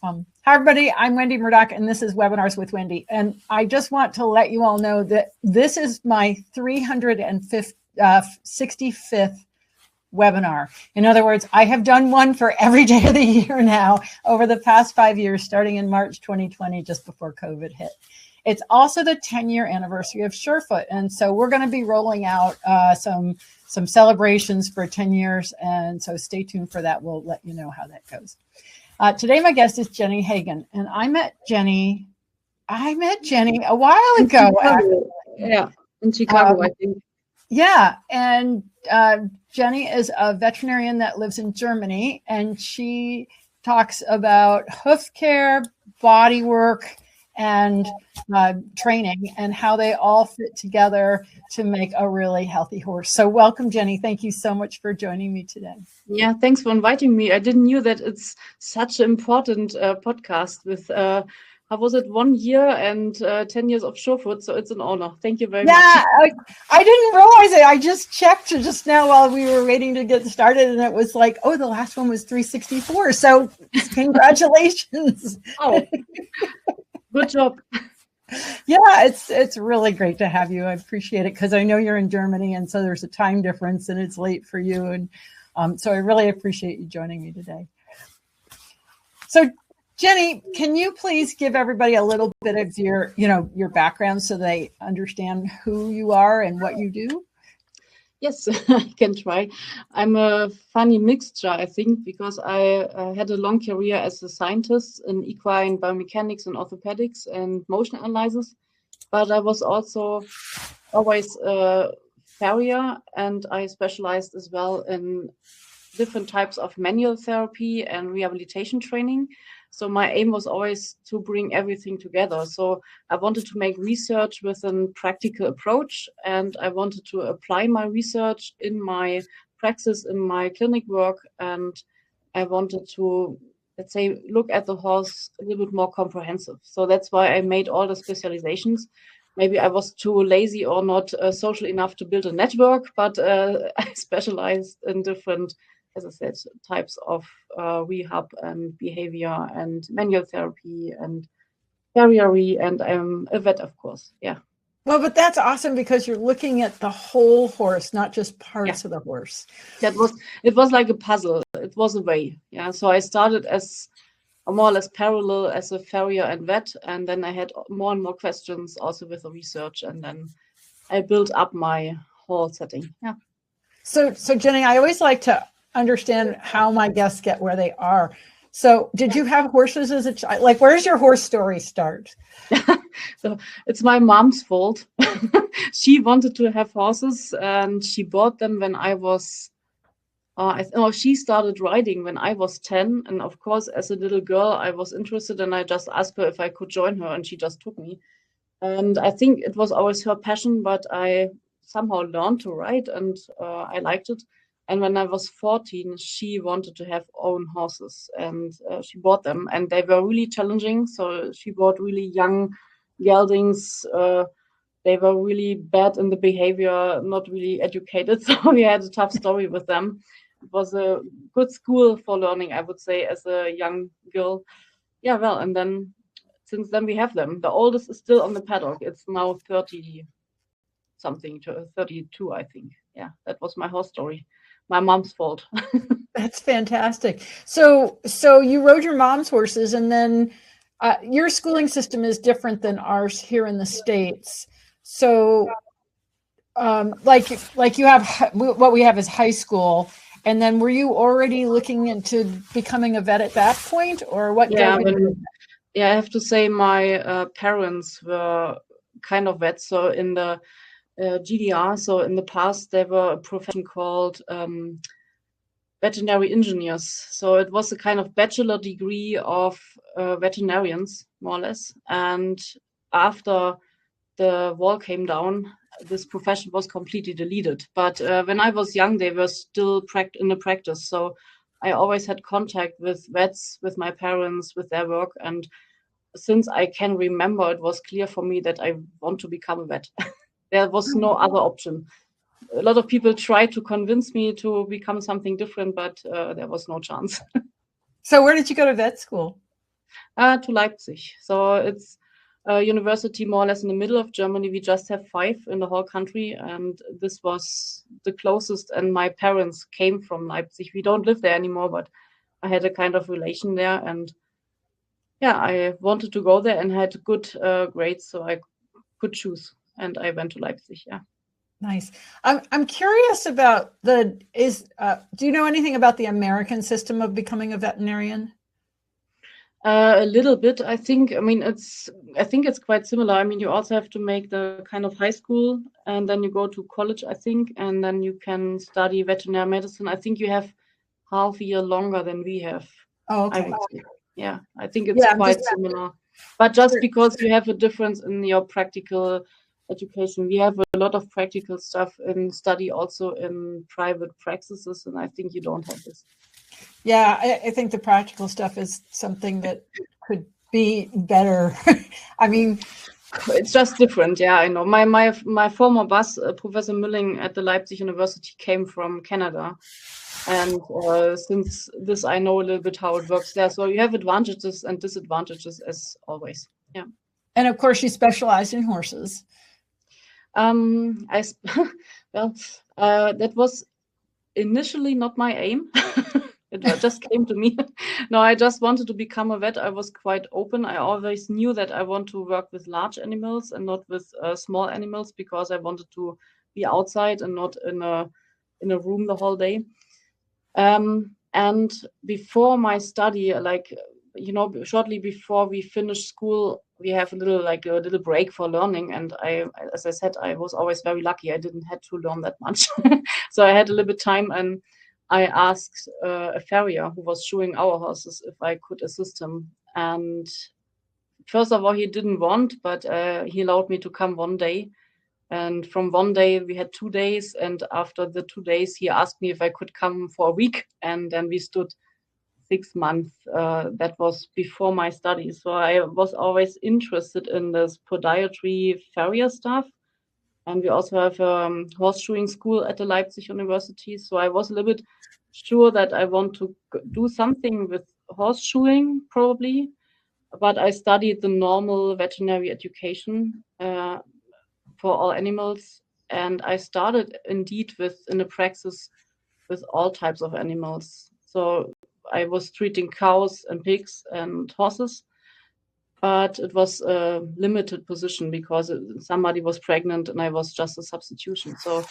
Hi, everybody. I'm Wendy Murdoch, and this is Webinars with Wendy. And I just want to let you all know that this is my 365th webinar. In other words, I have done one for every day of the year now over the past 5 years, starting in March 2020, just before COVID hit. It's also the 10-year anniversary of Surefoot. And so we're going to be rolling out some celebrations for 10 years. And so stay tuned for that. We'll let you know how that goes. Today, my guest is Jenny Hagen, and I met Jenny a while ago. Yeah, in Chicago, I think. Yeah, and Jenny is a veterinarian that lives in Germany, and she talks about hoof care, body work, and training, and how they all fit together to make a really healthy horse. So welcome, Jenny. Thank you so much for joining me today. Yeah, thanks for inviting me. I didn't know that it's such an important podcast with, how was it, 1 year and 10 years of Surefoot. So it's an honor. Thank you very much. Yeah, I didn't realize it. I just checked just now while we were waiting to get started, and it was like, oh, the last one was 364. So congratulations. Oh, good job. Yeah, it's really great to have you. I appreciate it because I know you're in Germany, and so there's a time difference and it's late for you. And so I really appreciate you joining me today. So Jenny, can you please give everybody a little bit of your background so they understand who you are and what you do? Yes, I can try. I'm a funny mixture, I think, because I had a long career as a scientist in equine biomechanics and orthopedics and motion analysis, but I was also always a farrier, and I specialized as well in different types of manual therapy and rehabilitation training. So my aim was always to bring everything together. So I wanted to make research with a practical approach, and I wanted to apply my research in my praxis, in my clinic work, and I wanted to, let's say, look at the horse a little bit more comprehensive. So that's why I made all the specializations. Maybe I was too lazy or not social enough to build a network, but I specialized in different, as I said, types of rehab and behavior and manual therapy and farriery, and I'm a vet, of course. Yeah. Well, but that's awesome because you're looking at the whole horse, not just parts of the horse. It was like a puzzle. It was a way. Yeah. So I started as more or less parallel as a farrier and vet, and then I had more and more questions also with the research, and then I built up my whole setting. Yeah. So Jenny, I always like to understand how my guests get where they are. So did you have horses as a child? Like, where's your horse story start? So it's my mom's fault. She wanted to have horses, and she bought them when I was, she started riding when I was 10. And of course, as a little girl, I was interested, and I just asked her if I could join her, and she just took me. And I think it was always her passion, but I somehow learned to ride, and I liked it. And when I was 14, she wanted to have own horses, and she bought them, and they were really challenging. So she bought really young geldings. They were really bad in the behavior, not really educated. So we had a tough story with them. It was a good school for learning, I would say, as a young girl. Yeah, well, and then since then we have them. The oldest is still on the paddock. It's now 30 something to 32, I think. Yeah, that was my horse story. My mom's fault. That's fantastic. So you rode your mom's horses, and then your schooling system is different than ours here in the States. So like you have, what we have is high school. And then were you already looking into becoming a vet at that point, or what? Yeah, I have to say my parents were kind of vets. So in the GDR, so in the past, there were a profession called veterinary engineers. So it was a kind of bachelor degree of veterinarians, more or less. And after the wall came down, this profession was completely deleted. But when I was young, they were still in the practice. So I always had contact with vets, with my parents, with their work. And since I can remember, it was clear for me that I want to become a vet. There was no other option. A lot of people tried to convince me to become something different, but there was no chance. So where did you go to vet school? To Leipzig. So it's a university more or less in the middle of Germany. We just have 5 in the whole country, and this was the closest. And my parents came from Leipzig. We don't live there anymore, but I had a kind of relation there, and yeah, I wanted to go there and had good grades, so I could choose, and I went to Leipzig. Yeah. Nice. I'm curious about do you know anything about the American system of becoming a veterinarian? A little bit, I think. I mean, I think it's quite similar. I mean, you also have to make the kind of high school, and then you go to college, I think, and then you can study veterinary medicine. I think you have half a year longer than we have. Oh, I okay. would say. Yeah, I think it's quite similar. But just because you have a difference in your practical education, we have a lot of practical stuff in study also in private practices, and I think you don't have this. Yeah, I think the practical stuff is something that could be better. I mean, it's just different. Yeah, I know. My former boss, Professor Milling at the Leipzig University, came from Canada. And since this, I know a little bit how it works there. So you have advantages and disadvantages as always. Yeah. And of course, you specialized in horses. That was initially not my aim. It just came to me. No, I just wanted to become a vet. I was quite open. I always knew that I want to work with large animals and not with small animals, because I wanted to be outside and not in a room the whole day. And before my study, shortly before we finished school, we have a little break for learning. And as I said, I was always very lucky. I didn't have to learn that much. So I had a little bit time, and I asked a farrier who was shoeing our horses if I could assist him. And first of all, he didn't want, but he allowed me to come one day. And from one day, we had 2 days. And after the 2 days, he asked me if I could come for a week. And then we stood 6 months. That was before my studies. So I was always interested in this podiatry farrier stuff. And we also have a Horseshoeing School at the Leipzig University. So I was a little bit sure that I want to do something with horseshoeing, probably. But I studied the normal veterinary education for all animals. And I started indeed in a praxis with all types of animals. So I was treating cows and pigs and horses. But it was a limited position because somebody was pregnant and I was just a substitution. So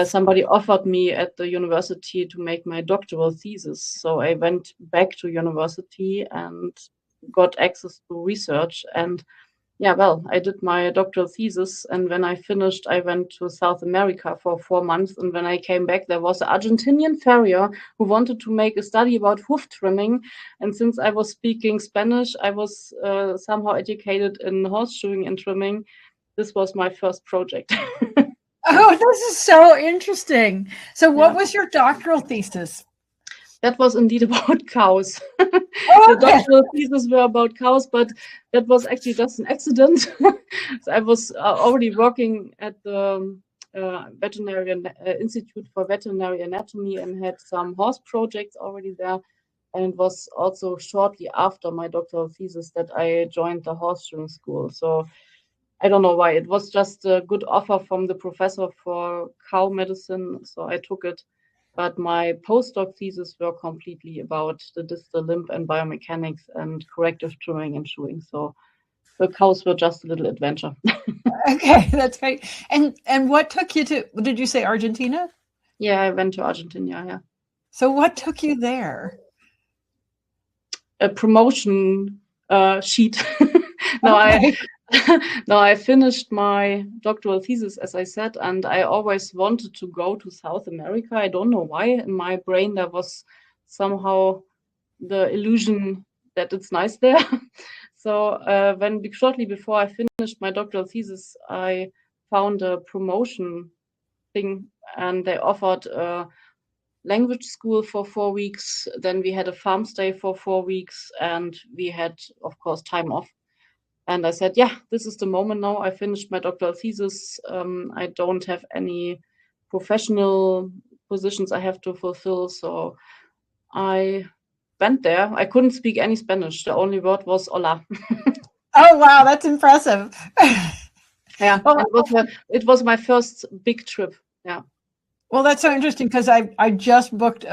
somebody offered me at the university to make my doctoral thesis. So I went back to university and got access to research. And I did my doctoral thesis. And when I finished, I went to South America for 4 months. And when I came back, there was an Argentinian farrier who wanted to make a study about hoof trimming. And since I was speaking Spanish, I was somehow educated in horseshoeing and trimming. This was my first project. Oh, this is so interesting. So what was your doctoral thesis? That was indeed about cows. The doctoral thesis were about cows, but that was actually just an accident. So I was already working at the Veterinary Institute for Veterinary Anatomy and had some horse projects already there. And it was also shortly after my doctoral thesis that I joined the Horseshoeing School. So I don't know why. It was just a good offer from the professor for cow medicine, so I took it. But my postdoc thesis were completely about the distal limb and biomechanics and corrective trimming and shoeing. So the cows were just a little adventure. Okay, that's great. And what took you to, did you say Argentina? Yeah, I went to Argentina, yeah. So what took you there? A promotion sheet. I finished my doctoral thesis, as I said, and I always wanted to go to South America. I don't know why. In my brain, there was somehow the illusion that it's nice there. So shortly before I finished my doctoral thesis, I found a promotion thing, and they offered a language school for 4 weeks. Then we had a farm stay for 4 weeks, and we had, of course, time off. And I said, yeah, this is the moment now. I finished my doctoral thesis. I don't have any professional positions I have to fulfill. So I went there, I couldn't speak any Spanish. The only word was hola. Oh, wow, that's impressive. Yeah, Well, it was my first big trip. Yeah. well, that's so interesting because I just booked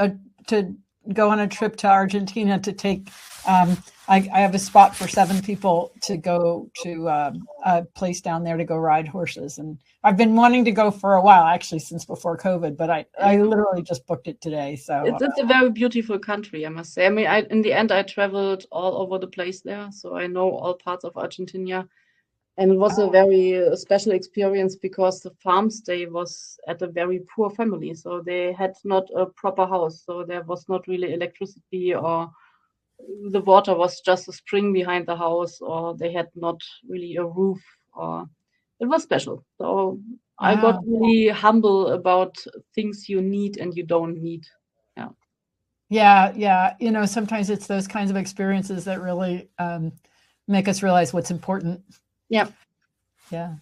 to go on a trip to Argentina to take. I have a spot for 7 people to go to a place down there to go ride horses, and I've been wanting to go for a while, actually, since before COVID. But I literally just booked it today. So It's a very beautiful country, I must say. I mean, in the end, I traveled all over the place there, so I know all parts of Argentina. And it was a very special experience because the farm stay was at a very poor family. So they had not a proper house. So there was not really electricity, or the water was just a spring behind the house, or they had not really a roof. Or it was special. So I got really humble about things you need and you don't need. Yeah. Yeah. Sometimes it's those kinds of experiences that really make us realize what's important. Yeah. Yeah.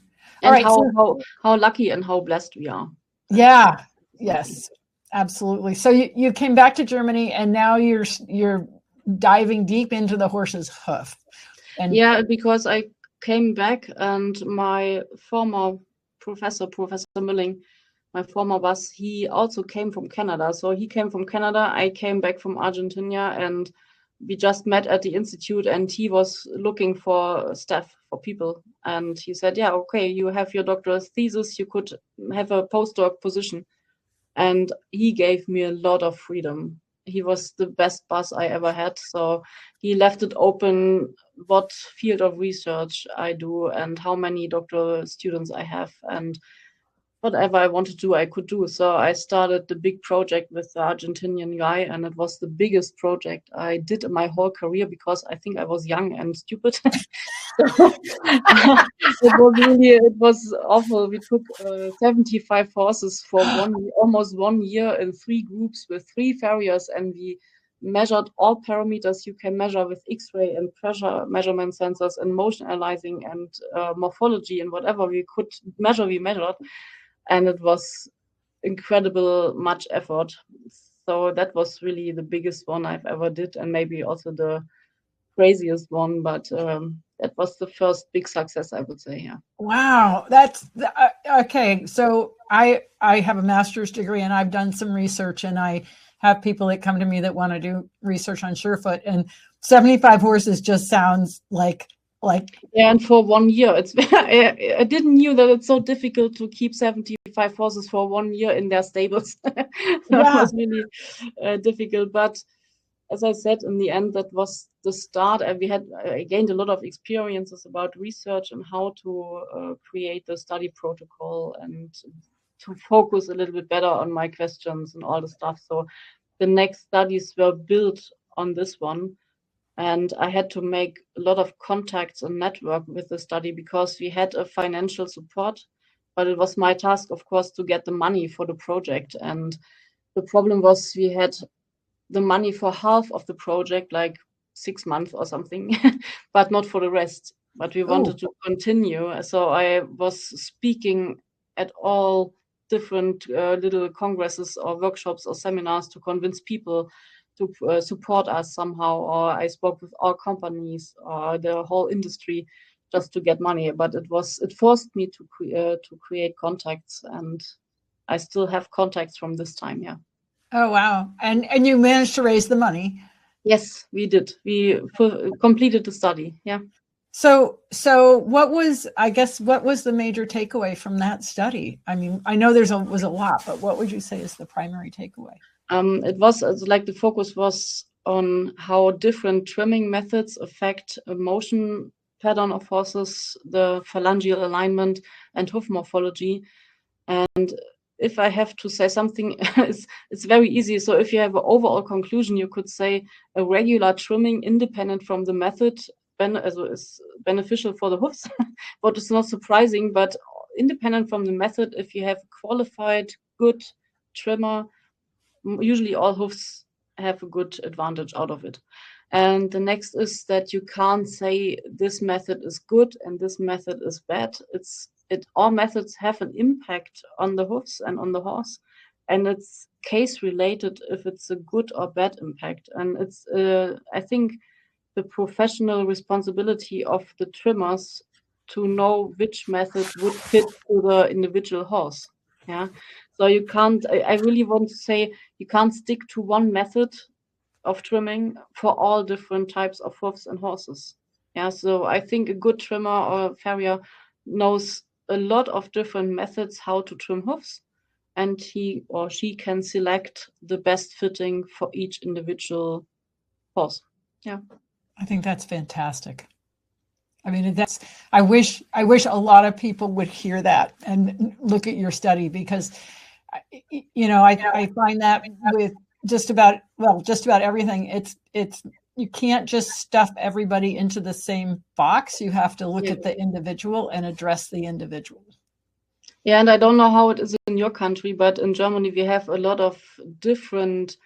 And right, how lucky and how blessed we are. Yeah. Yes, absolutely. So you came back to Germany, and now you're diving deep into the horse's hoof. And yeah, because I came back, and my former Professor Mülling, my former boss, he also came from Canada. So he came from Canada, I came back from Argentina, and we just met at the institute, and he was looking for staff, for people. And he said, yeah, okay, you have your doctoral thesis, you could have a postdoc position. And he gave me a lot of freedom. He was the best boss I ever had. So he left it open what field of research I do and how many doctoral students I have. And whatever I wanted to do, I could do. So I started the big project with the Argentinian guy, and it was the biggest project I did in my whole career because I think I was young and stupid. It was awful. We took 75 horses for almost 1 year in 3 groups with 3 farriers, and we measured all parameters you can measure with X-ray and pressure measurement sensors and motion analyzing and morphology, and whatever we could measure, we measured. And it was incredible, much effort. So that was really the biggest one I've ever did, and maybe also the craziest one. But that was the first big success, I would say. Yeah. Wow, that's okay. So I have a master's degree, and I've done some research, and I have people that come to me that want to do research on Surefoot, and 75 horses just sounds like. Yeah, and for 1 year, I didn't knew that it's so difficult to keep 75 horses for 1 year in their stables. That was really difficult. But as I said, in the end, that was the start. I gained a lot of experiences about research and how to create the study protocol and to focus a little bit better on my questions and all the stuff. So the next studies were built on this one. And I had to make a lot of contacts and network with the study because we had a financial support, but it was my task, of course, to get the money for the project. And the problem was we had the money for half of the project, like 6 months or something, but not for the rest. But we wanted to continue. So I was speaking at all different little congresses or workshops or seminars to convince people to support us somehow, or I spoke with all companies or the whole industry just to get money. But it forced me to create contacts, and I still have contacts from this time. Yeah. Oh wow! And you managed to raise the money. Yes, we did. We completed the study. Yeah. So what was the major takeaway from that study? I mean, I know was a lot, but what would you say is the primary takeaway? It was like the focus was on how different trimming methods affect a motion pattern of horses, the phalangeal alignment, and hoof morphology. And if I have to say something, it's very easy. So if you have an overall conclusion, you could say a regular trimming independent from the method is beneficial for the hoofs, what is not surprising, but independent from the method, if you have qualified, good trimmer, usually all hoofs have a good advantage out of it. And the next is that you can't say this method is good and this method is bad. All methods have an impact on the hoofs and on the horse, and it's case related if it's a good or bad impact. And it's, I think, the professional responsibility of the trimmers to know which method would fit to the individual horse. Yeah. So you can't, I really want to say, you can't stick to one method of trimming for all different types of hoofs and horses. Yeah. So I think a good trimmer or farrier knows a lot of different methods how to trim hoofs, and he or she can select the best fitting for each individual horse. Yeah. I think that's fantastic. I mean, I wish a lot of people would hear that and look at your study, because, I find that with just about everything, it's you can't just stuff everybody into the same box. You have to look at the individual and address the individual. Yeah, and I don't know how it is in your country, but in Germany we have a lot of different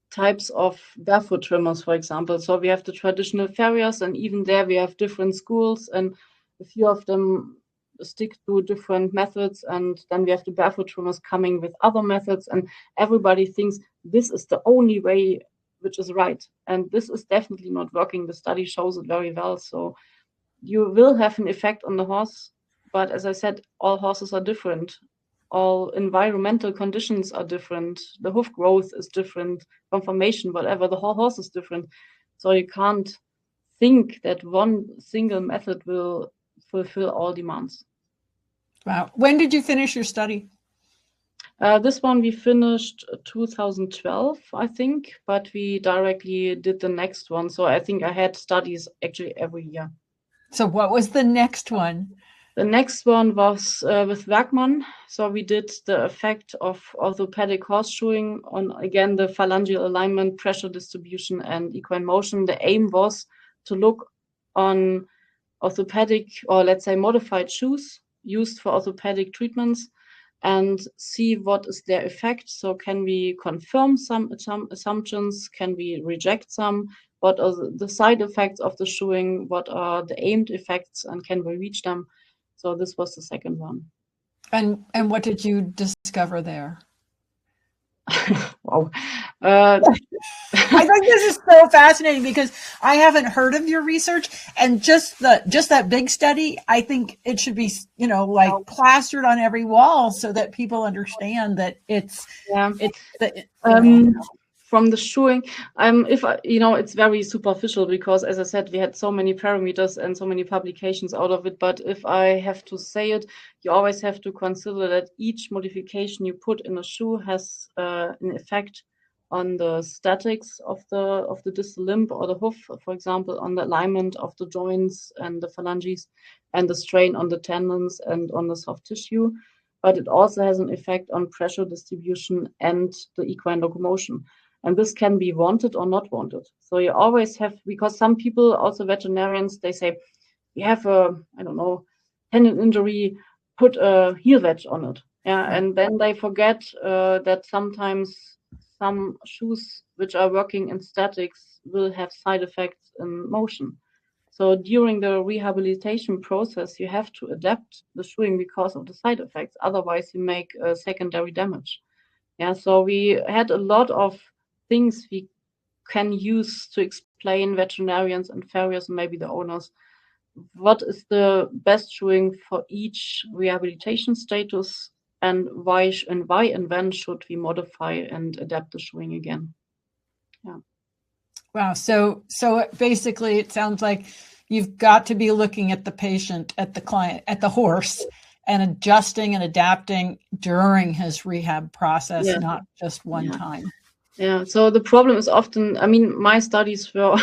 types of barefoot trimmers, for example. So we have the traditional farriers, and even there we have different schools, and a few of them stick to different methods, and then we have the barefoot trimmers coming with other methods, and everybody thinks this is the only way which is right, and this is definitely not working. The study shows it very well. So you will have an effect on the horse, but as I said, all horses are different. All environmental conditions are different. The hoof growth is different, conformation, whatever. The whole horse is different. So you can't think that one single method will fulfill all demands. Wow. When did you finish your study? This one we finished 2012, I think, but we directly did the next one. So I think I had studies actually every year. So what was the next one? The next one was with Bergmann. So we did the effect of orthopedic horseshoeing on, again, the phalangeal alignment, pressure distribution, and equine motion. The aim was to look on orthopedic, or let's say modified shoes used for orthopedic treatments, and see what is their effect. So can we confirm some assumptions? Can we reject some? What are the side effects of the shoeing? What are the aimed effects, and can we reach them? So this was the second one. And what did you discover there? Wow. I think this is so fascinating, because I haven't heard of your research, and just that big study, I think it should be, plastered on every wall so that people understand that it's from the shoeing, it's very superficial, because as I said, we had so many parameters and so many publications out of it. But if I have to say it, you always have to consider that each modification you put in a shoe has an effect on the statics of the distal limb or the hoof, for example, on the alignment of the joints and the phalanges, and the strain on the tendons and on the soft tissue. But it also has an effect on pressure distribution and the equine locomotion. And this can be wanted or not wanted. So you always have, because some people, also veterinarians, they say, you have tendon injury, put a heel wedge on it. Yeah, and then they forget that sometimes some shoes which are working in statics will have side effects in motion. So during the rehabilitation process, you have to adapt the shoeing because of the side effects. Otherwise, you make secondary damage. Yeah, so we had a lot of things we can use to explain veterinarians and farriers, and maybe the owners, what is the best shoeing for each rehabilitation status, and why and when should we modify and adapt the shoeing again. Yeah. Wow. So basically it sounds like you've got to be looking at the patient, at the client, at the horse, and adjusting and adapting during his rehab process, not just one time. Yeah, so the problem is often, my studies were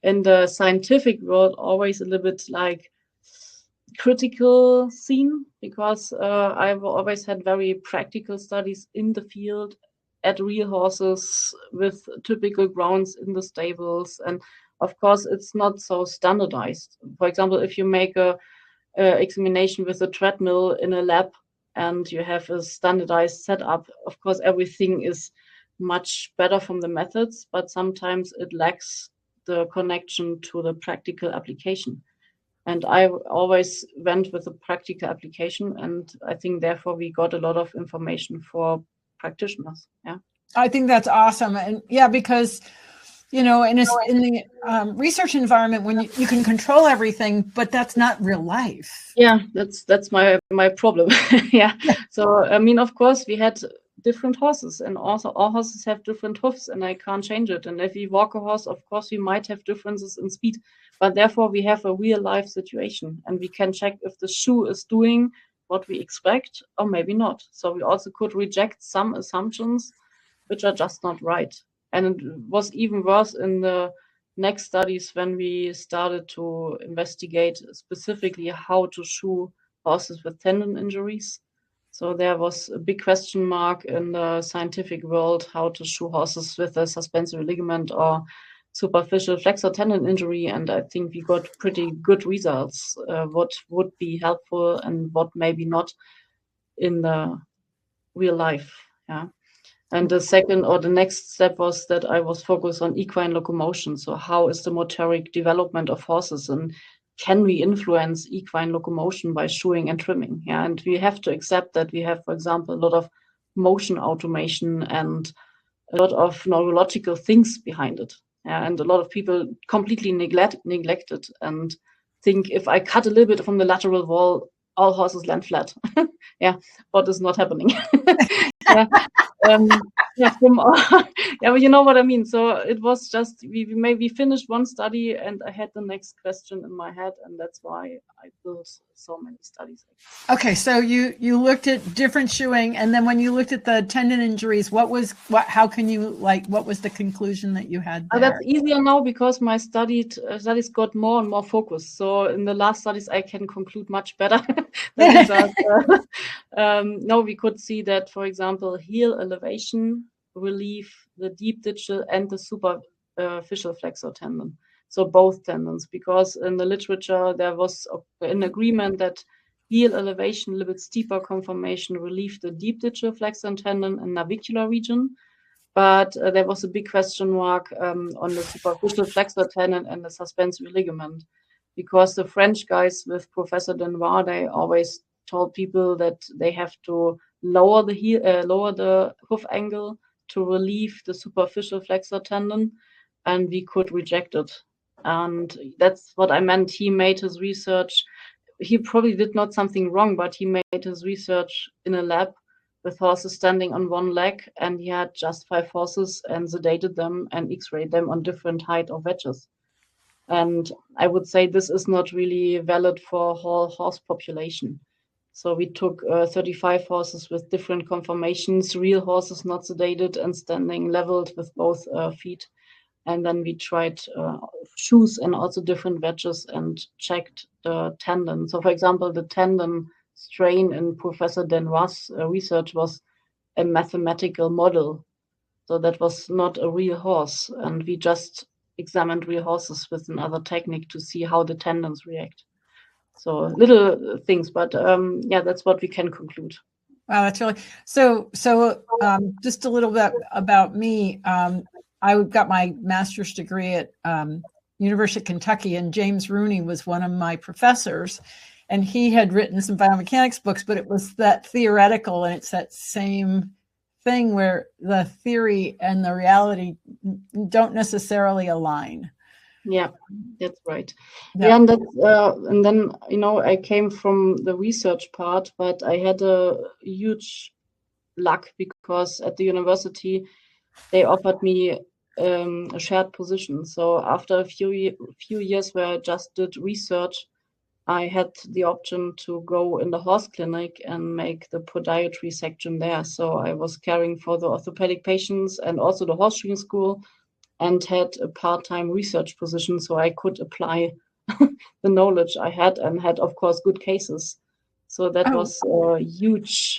in the scientific world always a little bit like critical scene, because I've always had very practical studies in the field at real horses with typical grounds in the stables. And of course, it's not so standardized. For example, if you make a examination with a treadmill in a lab and you have a standardized setup, of course, everything is much better from the methods, but sometimes it lacks the connection to the practical application. And I always went with a practical application, and I think therefore we got a lot of information for practitioners. Yeah, I think that's awesome. And yeah, because, you know, in the research environment, when you can control everything, but that's not real life. Yeah, that's my problem. Yeah. So I mean, of course, we had different horses, and also all horses have different hoofs, and I can't change it. And if we walk a horse, of course, we might have differences in speed, but therefore we have a real life situation, and we can check if the shoe is doing what we expect or maybe not. So we also could reject some assumptions which are just not right. And it was even worse in the next studies when we started to investigate specifically how to shoe horses with tendon injuries. So there was a big question mark in the scientific world how to shoe horses with a suspensory ligament or superficial flexor tendon injury. And I think we got pretty good results, what would be helpful and what maybe not in the real life. Yeah. And the second or the next step was that I was focused on equine locomotion. So how is the motoric development of horses, and can we influence equine locomotion by shoeing and trimming? Yeah, and we have to accept that we have, for example, a lot of motion automation and a lot of neurological things behind it. Yeah, and a lot of people completely neglect it and think if I cut a little bit from the lateral wall, all horses land flat. Yeah, what is not happening? Yeah. Yeah, yeah, but you know what I mean. So it was just we finished one study, and I had the next question in my head, and that's why I built so many studies. Okay, so you looked at different shoeing, and then when you looked at the tendon injuries, what was the conclusion that you had there? That's easier now because my studies got more and more focused. So in the last studies, I can conclude much better. No, we could see that, for example, heel elevation relieve the deep distal and the superficial flexor tendon. So both tendons, because in the literature there was an agreement that heel elevation, a little bit steeper conformation, relieve the deep distal flexor tendon and navicular region. But there was a big question mark on the superficial flexor tendon and the suspensory ligament, because the French guys with Professor Denoir, they always told people that they have to lower the hoof angle to relieve the superficial flexor tendon, and we could reject it. And that's what I meant. He made his research. He probably did not something wrong, but he made his research in a lab with horses standing on one leg, and he had just 5 horses and sedated them and x-rayed them on different height of wedges. And I would say this is not really valid for whole horse population. So we took 35 horses with different conformations, real horses not sedated and standing leveled with both feet. And then we tried shoes and also different wedges and checked the tendon. So for example, the tendon strain in Professor Denoir's research was a mathematical model. So that was not a real horse. And we just examined real horses with another technique to see how the tendons react. So little things, but yeah, that's what we can conclude. Wow, that's really so. Just a little bit about me. I got my master's degree at University of Kentucky, and James Rooney was one of my professors, and he had written some biomechanics books, but it was that theoretical, and it's that same thing where the theory and the reality don't necessarily align. Yeah, that's right. Yeah, and and then I came from the research part, but I had a huge luck because at the university they offered me a shared position. So after a few years where I just did research, I had the option to go in the horse clinic and make the podiatry section there. So I was caring for the orthopedic patients and also the Horseshoeing School, and had a part-time research position, so I could apply the knowledge I had, and had, of course, good cases. So that was a huge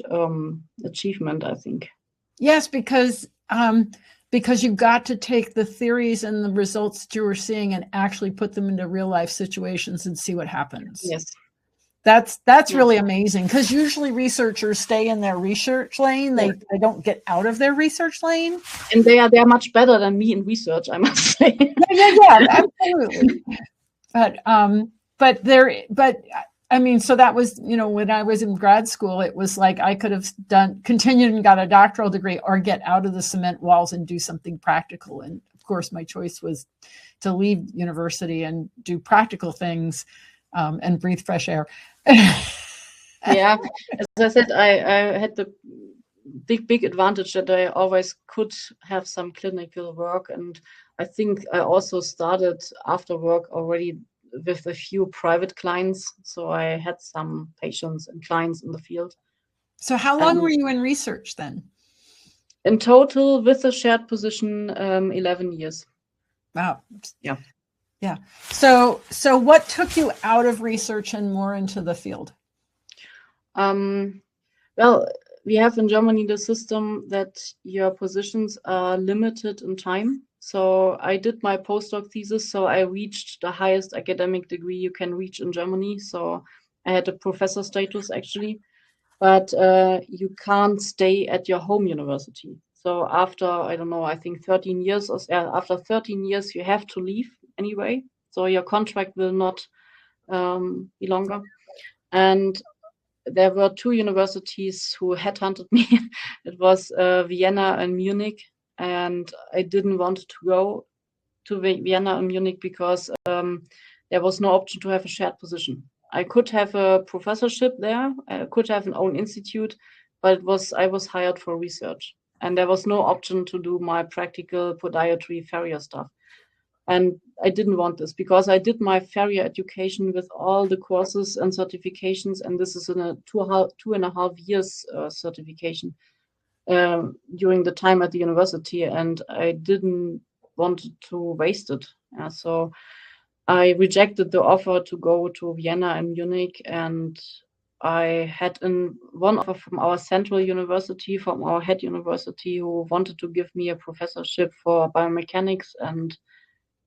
achievement, I think. Yes, because you got to take the theories and the results that you were seeing and actually put them into real life situations and see what happens. Yes. That's really amazing, because usually researchers stay in their research lane. They don't get out of their research lane. And they are much better than me in research, I must say. Yeah, absolutely. But I mean, so that was, when I was in grad school, it was like I could have continued and got a doctoral degree or get out of the cement walls and do something practical. And of course, my choice was to leave university and do practical things and breathe fresh air. Yeah, as I said, I had the big advantage that I always could have some clinical work. And I think I also started after work already with a few private clients. So I had some patients and clients in the field. So how long were you in research then? In total, with a shared position, 11 years. Wow. Yeah. Yeah. So what took you out of research and more into the field? Well, we have in Germany the system that your positions are limited in time. So I did my postdoc thesis, so I reached the highest academic degree you can reach in Germany. So I had a professor status actually, but you can't stay at your home university. So after, I don't know, I think 13 years, after 13 years, you have to leave anyway. So your contract will not be longer. And there were two universities who headhunted me. It was Vienna and Munich. And I didn't want to go to Vienna and Munich because there was no option to have a shared position. I could have a professorship there. I could have an own institute, but I was hired for research. And there was no option to do my practical podiatry farrier stuff. And I didn't want this because I did my farrier education with all the courses and certifications, and this is in a 2.5 years certification during the time at the university, and I didn't want to waste it. So I rejected the offer to go to Vienna and Munich, and I had one offer from our central university, from our head university, who wanted to give me a professorship for biomechanics and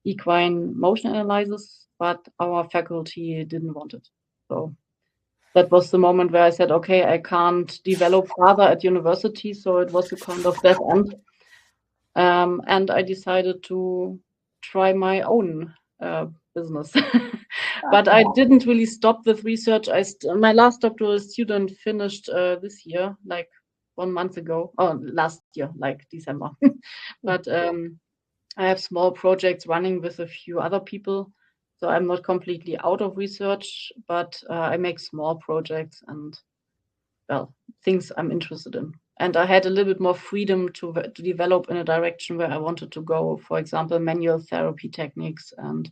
equine motion analysis, but our faculty didn't want it. So that was the moment where I said, okay, I can't develop further at university. So it was a kind of dead end. And I decided to try my own business. But I didn't really stop with research. My last doctoral student finished this year, like 1 month ago, or last year, like December. But I have small projects running with a few other people. So I'm not completely out of research, but I make small projects and, well, things I'm interested in. And I had a little bit more freedom to develop in a direction where I wanted to go. For example, manual therapy techniques and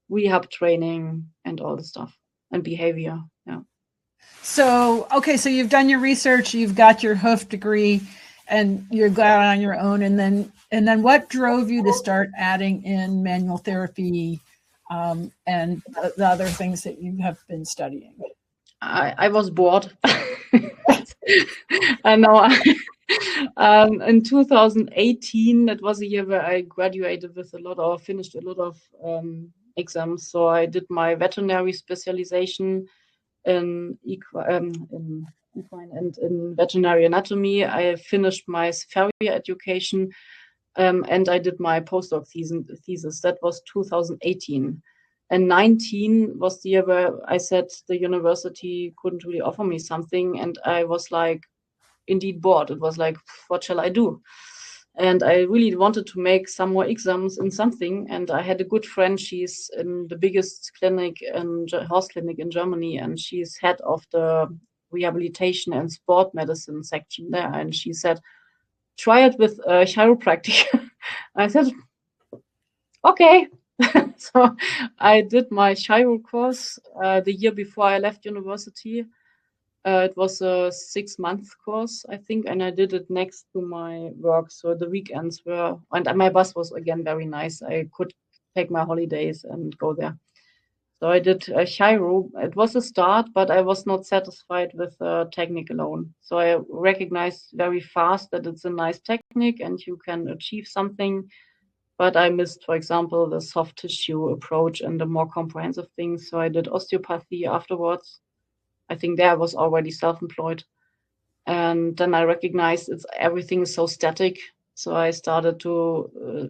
rehab training and all the stuff and behavior. Yeah. So, okay, so you've done your research, you've got your Hoof degree, and you're going on your own. And then what drove you to start adding in manual therapy and the other things that you have been studying? I was bored. I know. In 2018, that was a year where I graduated with finished a lot of exams. So I did my veterinary specialization in equine and in veterinary anatomy. I finished my farrier education, and I did my postdoc thesis. That was 2018. And 19 was the year where I said the university couldn't really offer me something. And I was like, indeed bored. It was like, what shall I do? And I really wanted to make some more exams in something. And I had a good friend. She's in the biggest clinic and horse clinic in Germany. And she's head of the rehabilitation and sport medicine section there. And she said, try it with chiropractic. I said, okay. So I did my chiro course the year before I left university. It was a 6-month course, I think, and I did it next to my work. So the weekends and my boss was again very nice. I could take my holidays and go there. So I did chiro. It was a start, but I was not satisfied with the technique alone. So I recognized very fast that it's a nice technique and you can achieve something. But I missed, for example, the soft tissue approach and the more comprehensive things. So I did osteopathy afterwards. I think there I was already self-employed. And then I recognized everything is so static. So I started to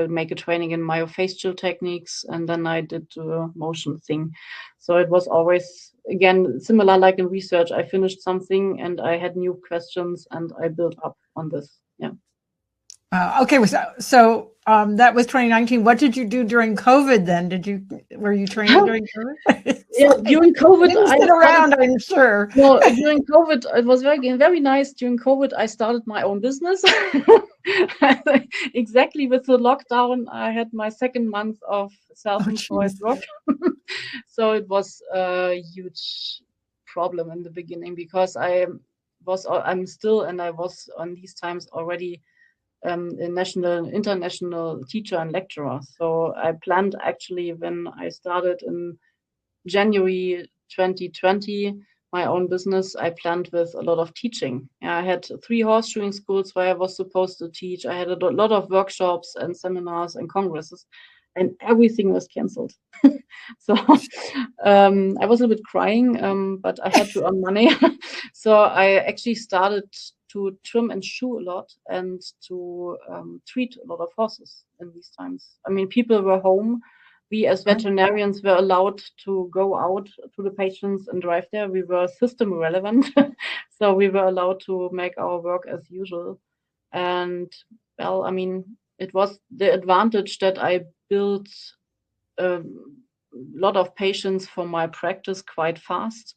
make a training in myofascial techniques, and then I did the motion thing. So it was always, again, similar like in research. I finished something and I had new questions and I built up on this. Yeah. Okay, so that was 2019. What did you do during COVID then? Were you training during COVID? Yeah, during COVID, I sit around, I'm sure. No, during COVID, it was very nice. During COVID, I started my own business. Exactly with the lockdown, I had my second month of self-employed work. So it was a huge problem in the beginning because I'm still, and I was on these times already a international teacher and lecturer. So I planned actually when I started in January 2020, my own business, I planned with a lot of teaching. I had 3 horseshoeing schools where I was supposed to teach. I had a lot of workshops and seminars and congresses, and everything was canceled. So I was a bit crying, but I had to earn money. So I actually started to trim and shoe a lot and to treat a lot of horses in these times. I mean, people were home. We as veterinarians were allowed to go out to the patients and drive there. We were system relevant. So we were allowed to make our work as usual. And well, I mean, it was the advantage that I built a lot of patients for my practice quite fast.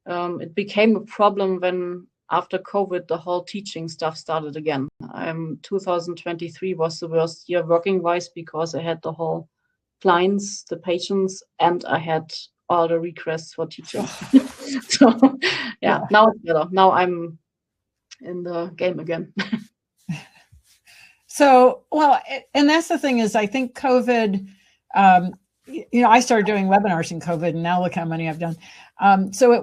It became a problem when after COVID, the whole teaching stuff started again. 2023 was the worst year working wise because I had the whole clients, the patients, and I had all the requests for teaching. So yeah, now it's better. Now I'm in the game again. So, well, and that's the thing is, I think COVID, I started doing webinars in COVID, and now look how many I've done. So it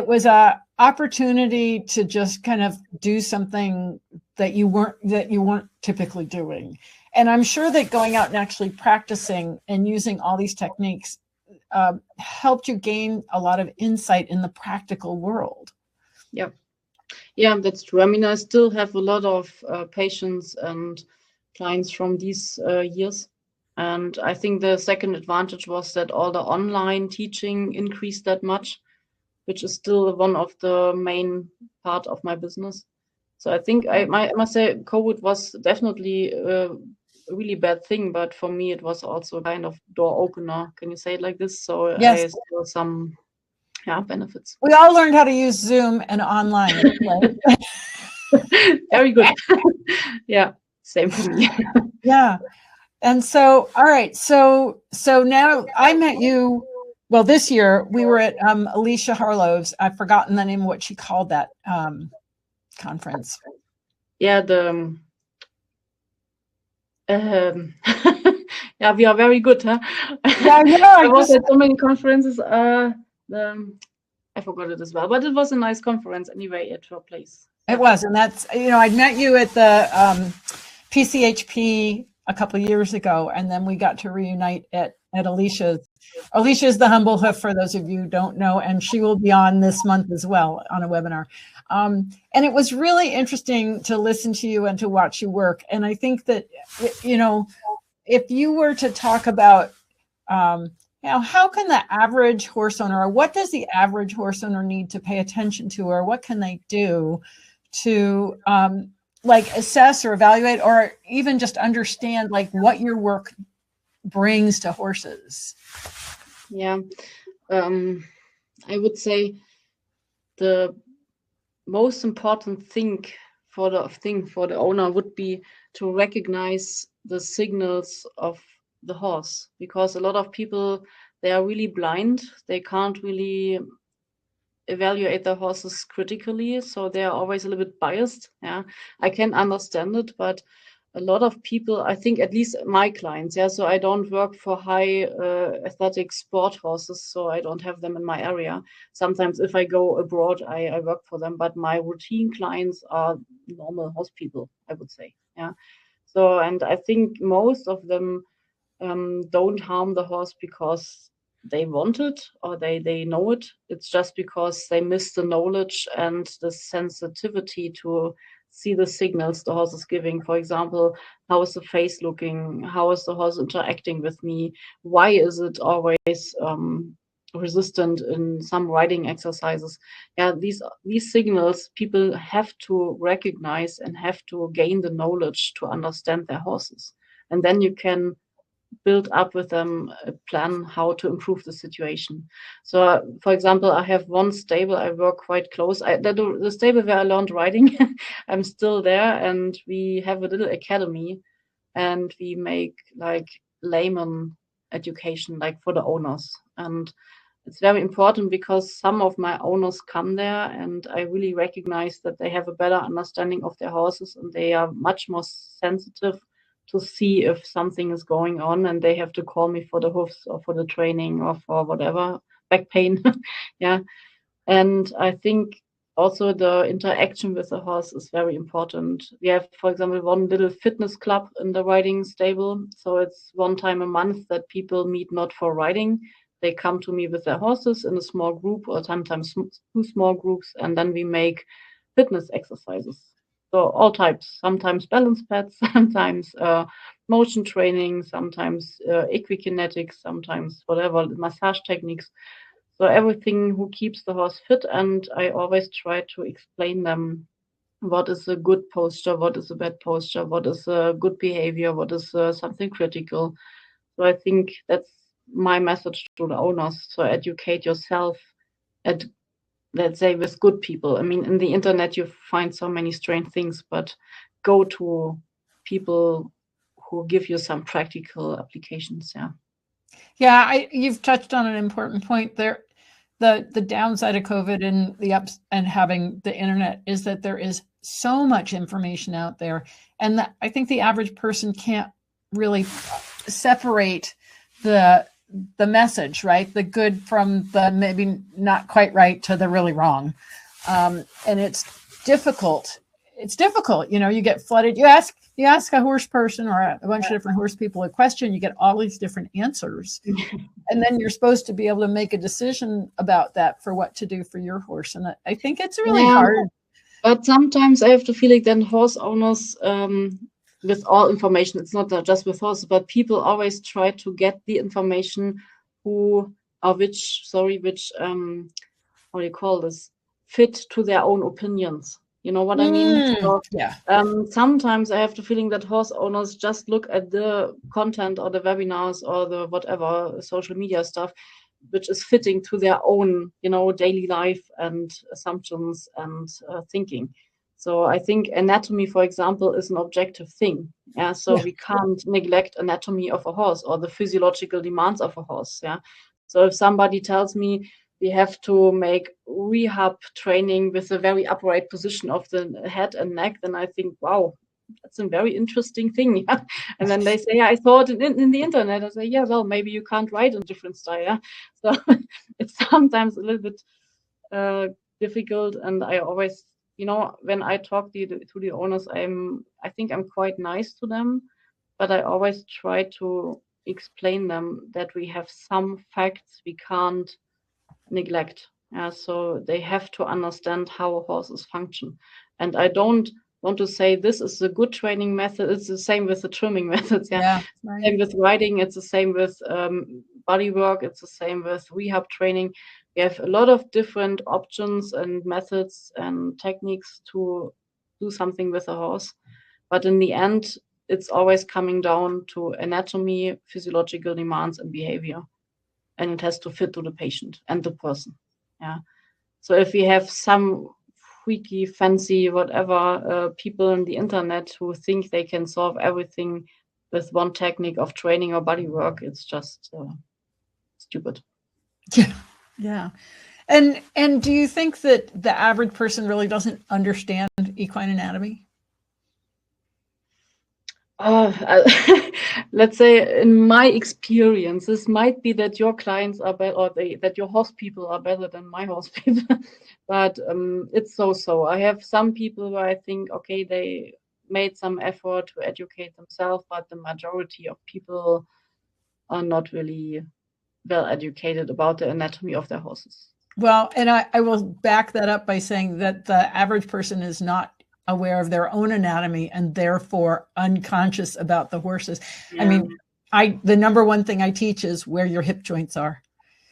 was a opportunity to just kind of do something that you weren't typically doing. And I'm sure that going out and actually practicing and using all these techniques helped you gain a lot of insight in the practical world. Yeah, that's true. I mean, I still have a lot of patients and clients from these years. And I think the second advantage was that all the online teaching increased that much, which is still one of the main part of my business. So I think I must say COVID was definitely a really bad thing, but for me it was also a kind of door opener. Can you say it like this? So yes. I saw some benefits. We all learned how to use Zoom and online. Right? Very good. Yeah, same for me. Yeah. And so, all right. So now I met you. Well, this year we were at Alicia Harlow's. I've forgotten the name of what she called that conference. Yeah, yeah, we are very good, huh? Yeah, I was at so many conferences. I forgot it as well, but it was a nice conference anyway at her place. It was, and that's I met you at the PCHP a couple of years ago, and then we got to reunite at Alicia's. Alicia's the Humble Hoof, for those of you who don't know, and she will be on this month as well on a webinar. And it was really interesting to listen to you and to watch you work. And I think that, if you were to talk about, how can the average horse owner, or what does the average horse owner need to pay attention to, or what can they do to assess or evaluate, or even just understand what your work brings to horses? Yeah, I would say the most important thing for the owner would be to recognize the signals of the horse, because a lot of people, they are really blind. They can't really evaluate their horses critically, so they are always a little bit biased. Yeah, I can understand it, but a lot of people, I think, at least my clients, so I don't work for high athletic sport horses, so I don't have them in my area. Sometimes if I go abroad, I work for them, but my routine clients are normal horse people, I would say. Yeah. So, and I think most of them don't harm the horse because they want it or they know it. It's just because they miss the knowledge and the sensitivity to see the signals the horse is giving. For example, how is the face looking? How is the horse interacting with me? Why is it always resistant in some riding exercises? Yeah, these signals people have to recognize and have to gain the knowledge to understand their horses. And then you can build up with them a plan how to improve the situation. So, for example, I have one stable I work quite close. The stable where I learned riding, I'm still there, and we have a little academy, and we make like layman education, like for the owners. And it's very important because some of my owners come there, and I really recognize that they have a better understanding of their horses, and they are much more sensitive to see if something is going on, and they have to call me for the hoofs or for the training or for whatever, back pain. Yeah. And I think also the interaction with the horse is very important. We have, for example, one little fitness club in the riding stable. So it's one time a month that people meet not for riding. They come to me with their horses in a small group, or sometimes two small groups, and then we make fitness exercises. So all types, sometimes balance pads, sometimes motion training, sometimes equikinetics, sometimes whatever, massage techniques. So everything who keeps the horse fit. And I always try to explain them what is a good posture, what is a bad posture, what is a good behavior, what is something critical. So I think that's my message to the owners. So educate yourself at, let's say, with good people. I mean, in the internet, you find so many strange things, but go to people who give you some practical applications. Yeah. Yeah, you've touched on an important point there. The downside of COVID and the ups and having the internet is that there is so much information out there, and that I think the average person can't really separate the message, right? The good from the maybe not quite right to the really wrong. And it's difficult. It's difficult. You know, you get flooded. You ask a horse person or a bunch of different horse people a question, you get all these different answers. And then you're supposed to be able to make a decision about that for what to do for your horse. And I think it's really hard. But sometimes I have the feeling that horse owners, with all information, it's not just with horses, but people always try to get the information which how do you call this, fit to their own opinions. You know what I mean? So, yeah. Sometimes I have the feeling that horse owners just look at the content or the webinars or the whatever social media stuff, which is fitting to their own, daily life and assumptions and thinking. So I think anatomy, for example, is an objective thing. Yeah. So we can't neglect anatomy of a horse or the physiological demands of a horse. Yeah. So if somebody tells me we have to make rehab training with a very upright position of the head and neck, then I think, wow, that's a very interesting thing. Yeah? And then they say, I saw it in the internet. I say, yeah, well, maybe you can't write in a different style. Yeah? So it's sometimes a little bit difficult. And I always, when I talk to the owners, I think I'm quite nice to them, but I always try to explain them that we have some facts we can't neglect. So they have to understand how horses function. And I don't want to say this is a good training method. It's the same with the trimming methods. Right. Same with riding. It's the same with body work. It's the same with rehab training. We have a lot of different options and methods and techniques to do something with a horse. But in the end, it's always coming down to anatomy, physiological demands, and behavior. And it has to fit to the patient and the person. Yeah. So if we have some freaky, fancy, whatever people on the internet who think they can solve everything with one technique of training or body work, it's just stupid. Yeah. And do you think that the average person really doesn't understand equine anatomy? Let's say, in my experience, this might be that your clients are better, or that your horse people are better than my horse people. But it's so. I have some people where I think, okay, they made some effort to educate themselves, but the majority of people are not really well educated about the anatomy of their horses. Well, and I will back that up by saying that the average person is not aware of their own anatomy and therefore unconscious about the horses. Yeah. I mean, the number one thing I teach is where your hip joints are.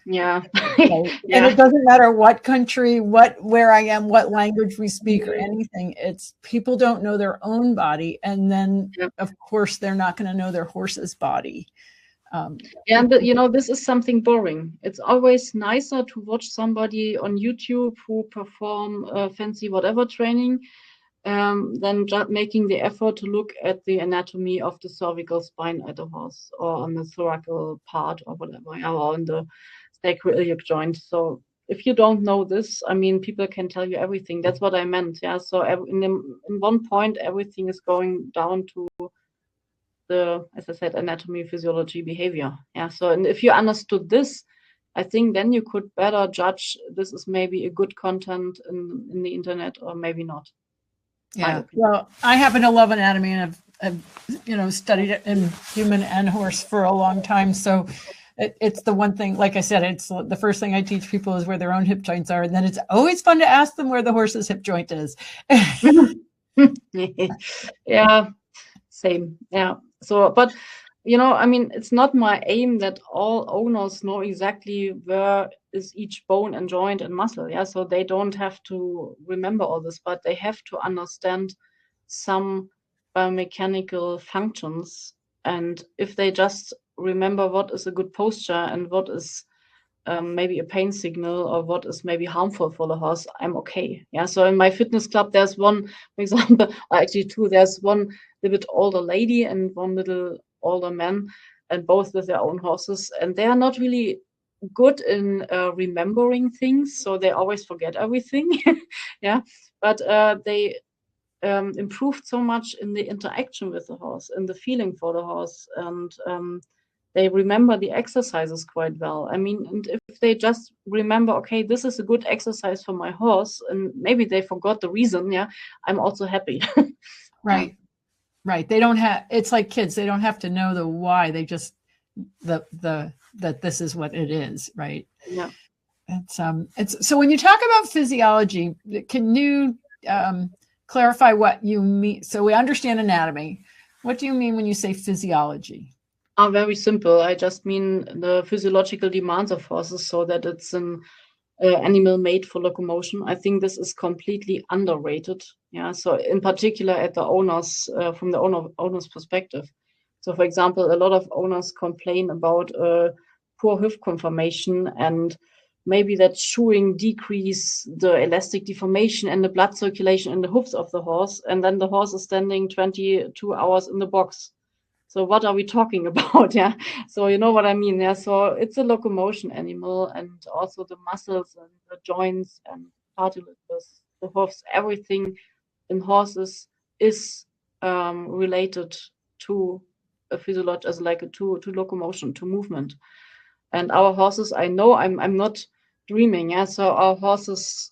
Yeah. Right? Yeah. And it doesn't matter what country, where I am, what language we speak or anything. It's people don't know their own body. And then of course, they're not going to know their horse's body. And this is something boring. It's always nicer to watch somebody on YouTube who perform fancy whatever training than just making the effort to look at the anatomy of the cervical spine at a horse, or on the thoracic part, or whatever, or on the sacroiliac joint. So if you don't know this, I mean, people can tell you everything. That's what I meant. Yeah. So in one point, everything is going down to the, as I said, anatomy, physiology, behavior. Yeah. So, and if you understood this, I think then you could better judge this is maybe a good content in the internet or maybe not. Yeah. Well, I happen to love anatomy, and I've studied it in human and horse for a long time. So it's the one thing, like I said, it's the first thing I teach people is where their own hip joints are. And then it's always fun to ask them where the horse's hip joint is. Yeah, same. Yeah. So, but, I mean, it's not my aim that all owners know exactly where is each bone and joint and muscle. Yeah. So they don't have to remember all this, but they have to understand some biomechanical functions. And if they just remember what is a good posture and what is maybe a pain signal or what is maybe harmful for the horse, I'm okay. Yeah. So in my fitness club, there's one, for example, or actually two, there's one little bit older lady and one little older man, and both with their own horses. And they are not really good in remembering things. So they always forget everything. Yeah. But they improved so much in the interaction with the horse and the feeling for the horse. And they remember the exercises quite well. I mean, and if they just remember, okay, this is a good exercise for my horse, and maybe they forgot the reason, yeah, I'm also happy. Right. Right. They don't have, it's like kids, they don't have to know the why. They just, that this is what it is. Right. Yeah. It's so when you talk about physiology, can you clarify what you mean? So we understand anatomy. What do you mean when you say physiology? Very simple. I just mean the physiological demands of horses, so that it's an animal made for locomotion. I think this is completely underrated. Yeah. So in particular at the owners, from the owner's perspective. So for example, a lot of owners complain about poor hoof conformation, and maybe that shoeing decrease the elastic deformation and the blood circulation in the hoofs of the horse. And then the horse is standing 22 hours in the box. So what are we talking about? Yeah. So you know what I mean? Yeah. So it's a locomotion animal, and also the muscles and the joints and cartilages, the hoofs, everything in horses is related to a physiology, as like to locomotion, to movement. And our horses, I know I'm not dreaming. Yeah. So our horses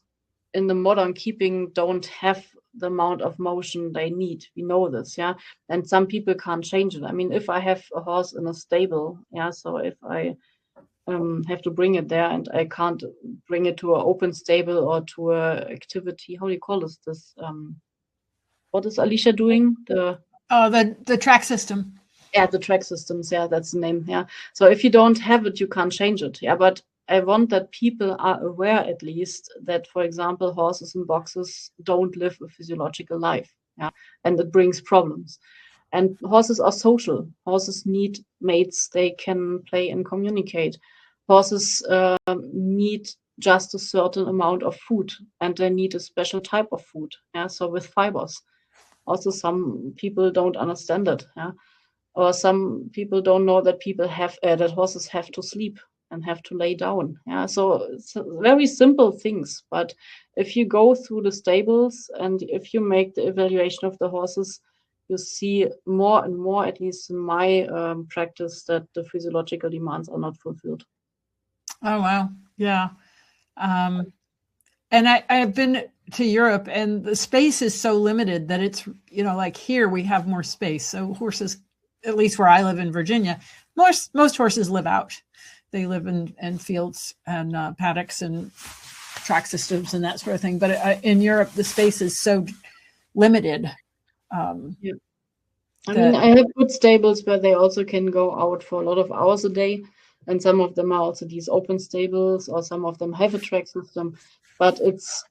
in the modern keeping don't have the amount of motion they need. We know this, yeah. And some people can't change it. I mean, if I have a horse in a stable, yeah, so if I have to bring it there and I can't bring it to an open stable or to a activity, how do you call this? What is Alicia doing? The track system. Yeah, the track systems. Yeah, that's the name. Yeah. So if you don't have it, you can't change it. Yeah, but I want that people are aware, at least, that, for example, horses in boxes don't live a physiological life. Yeah, and it brings problems. And horses are social. Horses need mates. They can play and communicate. Horses need just a certain amount of food, and they need a special type of food. Yeah, so with fibers. Also, some people don't understand it. Yeah, or some people don't know that that horses have to sleep and have to lay down. Yeah, so it's very simple things. But if you go through the stables and if you make the evaluation of the horses, you see more and more, at least in my practice, that the physiological demands are not fulfilled. Oh, wow. Yeah. And I've been to Europe, and the space is so limited that it's, like here we have more space. So horses, at least where I live in Virginia, most horses live out. They live in fields and paddocks and track systems and that sort of thing. But in Europe, the space is so limited. Yeah. I mean, I have good stables where they also can go out for a lot of hours a day, and some of them are also these open stables, or some of them have a track system, but it's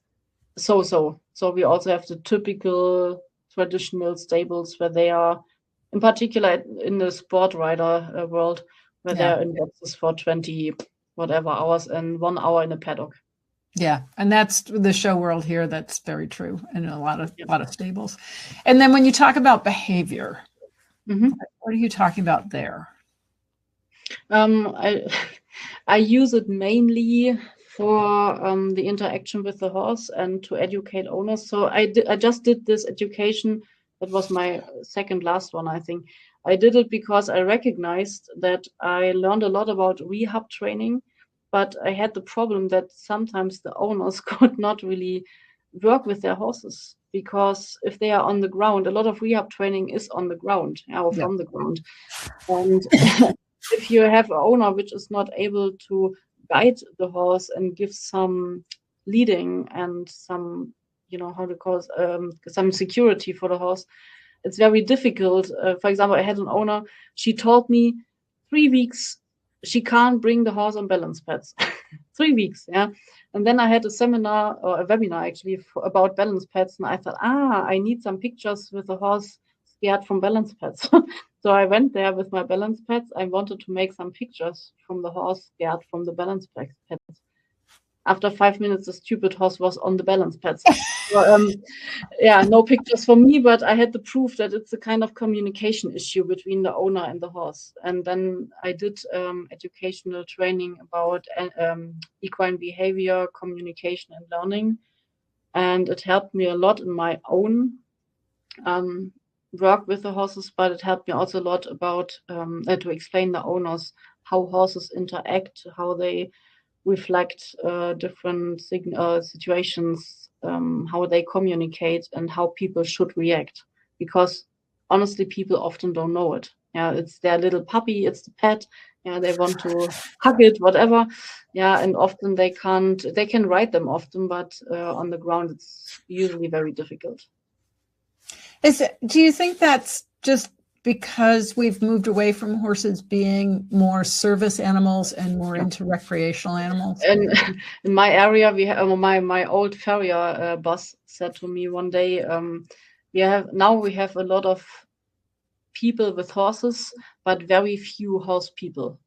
so. So we also have the typical traditional stables where they are, in particular in the sport rider world, where they're in boxes for 20 whatever hours and 1 hour in a paddock. Yeah, and that's the show world here. That's very true in a lot of stables. And then when you talk about behavior, what are you talking about there? I use it mainly for the interaction with the horse and to educate owners. So I just did this education. That was my second last one, I think. I did it because I recognized that I learned a lot about rehab training, but I had the problem that sometimes the owners could not really work with their horses, because if they are on the ground, a lot of rehab training is on the ground, or from the ground. And if you have an owner which is not able to guide the horse and give some leading and some, some security for the horse, it's very difficult. For example, I had an owner, she told me 3 weeks she can't bring the horse on balance pads. 3 weeks, yeah. And then I had a seminar, or a webinar actually, about balance pads, and I thought, I need some pictures with the horse scared from balance pads. So I went there with my balance pads. I wanted to make some pictures from the horse scared from the balance pads. After 5 minutes, the stupid horse was on the balance pads. So, no pictures for me, but I had the proof that it's a kind of communication issue between the owner and the horse. And then I did educational training about equine behavior, communication, and learning. And it helped me a lot in my own work with the horses, but it helped me also a lot about to explain the owners how horses interact, how they reflect different situations, how they communicate, and how people should react. Because honestly, people often don't know it. Yeah, it's their little puppy, it's the pet. Yeah, they want to hug it, whatever. Yeah, and often they can't. They can ride them often, but on the ground, it's usually very difficult. Do you think that's just because we've moved away from horses being more service animals and more into recreational animals? And in my area, we have my old farrier boss said to me one day, we have a lot of people with horses, but very few horse people.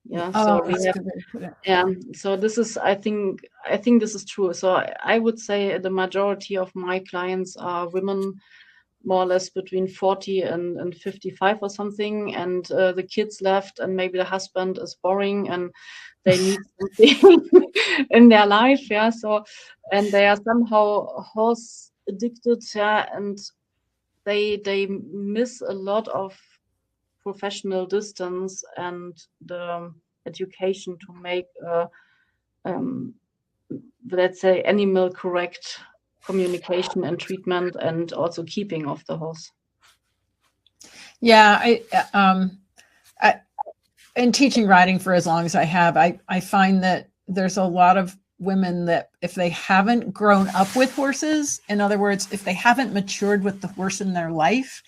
Yeah, so so this is, I think this is true. So I would say the majority of my clients are women, more or less between 40 and 55 or something, and the kids left, and maybe the husband is boring and they need something in their life. Yeah, so, and they are somehow horse addicted, and they miss a lot of professional distance and the education to make let's say animal correct communication and treatment, and also keeping of the horse. Yeah, I in teaching riding for as long as I have, I find that there's a lot of women that if they haven't grown up with horses, in other words, if they haven't matured with the horse in their life,